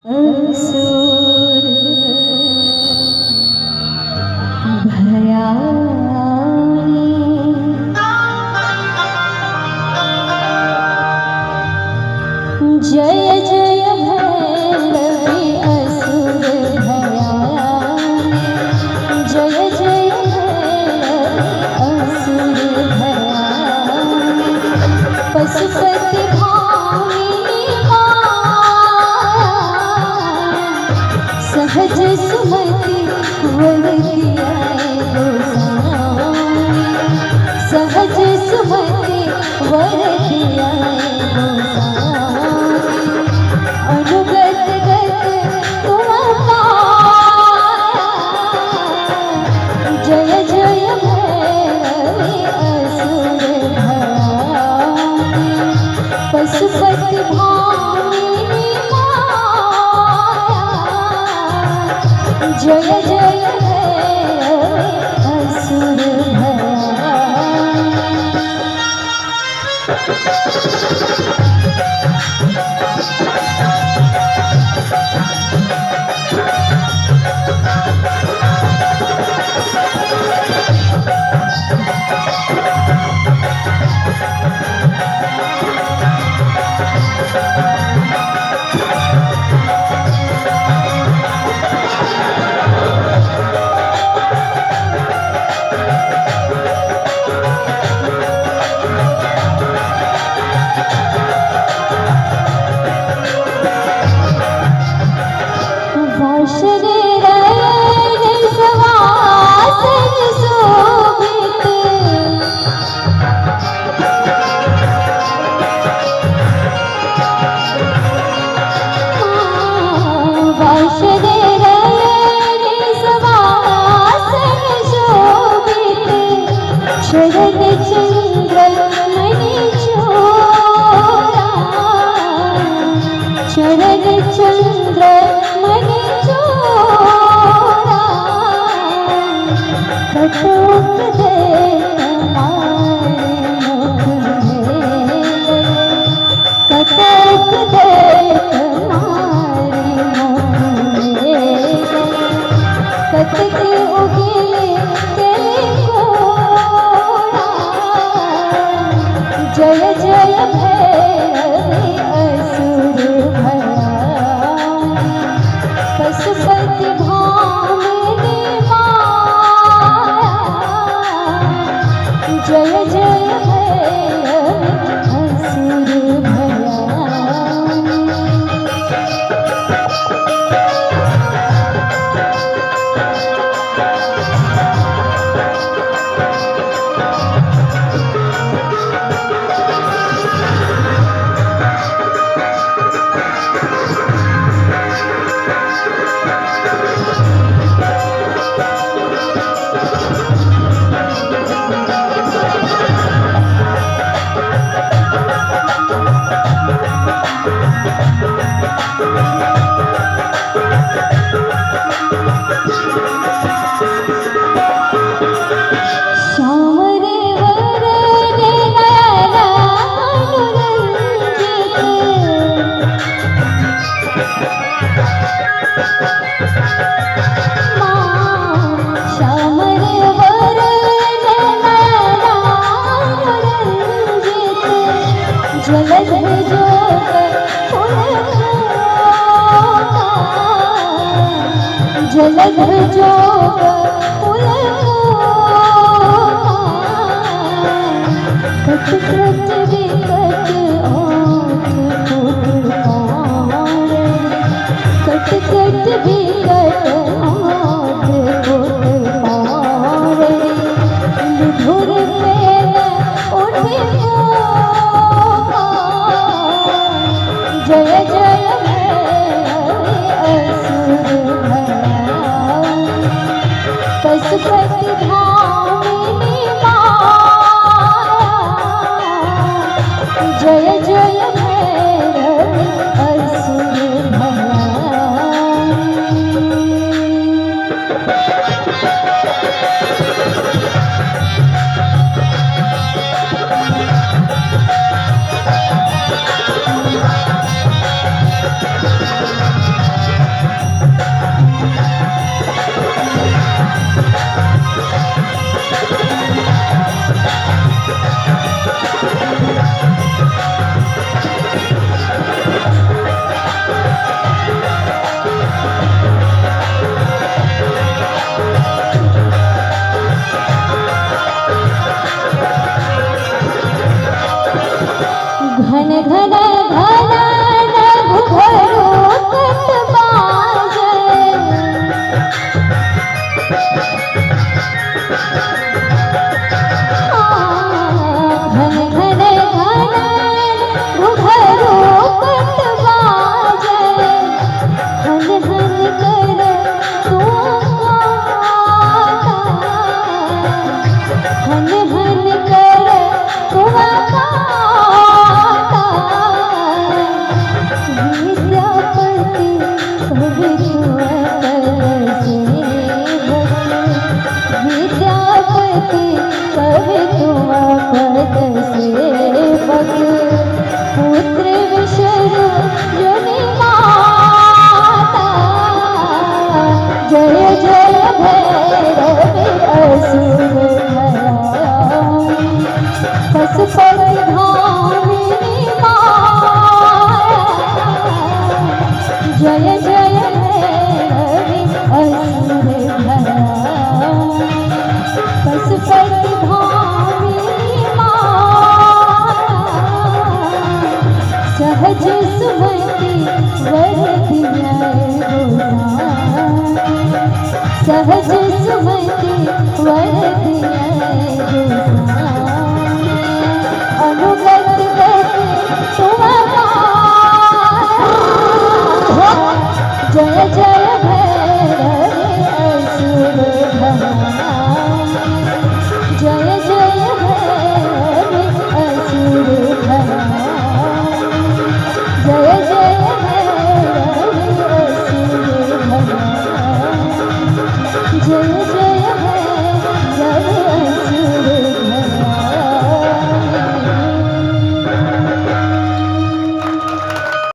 असुर भयानी जय जय भैरवी असुर भयानी जय जय भैरवी असुर भयानी पशुपति सहज सुमति वर दियाए गोसाई सहज सुमति वर दियाए गोसाई अनुगत गत तुम पाया जय जय भैरवी असुर भयानी पशुपति जय जय भैरवी असुर चरण चंद्र मणि चोरा कटोक दे हमारे मुख में कटोक दे हमारे मुख में कटके उगले तेरे कोरा जय जय भैरवी असुर पशुपति भामिनी माया जय जय भैरवी असुर भयानी जलध जोग पुल कट कट विकट ओठ फूट पारे कट कट विकट ओठ फूट पारे मधुर प्रेम उठे जय जय पशुपति भामिनी माया जय जय भैरवी असुर भयानी जय जय भैरवी असुर भया पशुपति भामिनी सहज सुमति वरदिया सहज सुमति वरदिया अनुगत गति तुम जय जय भैरवी असुर भया जय जय भैरवी असुर भया जय जय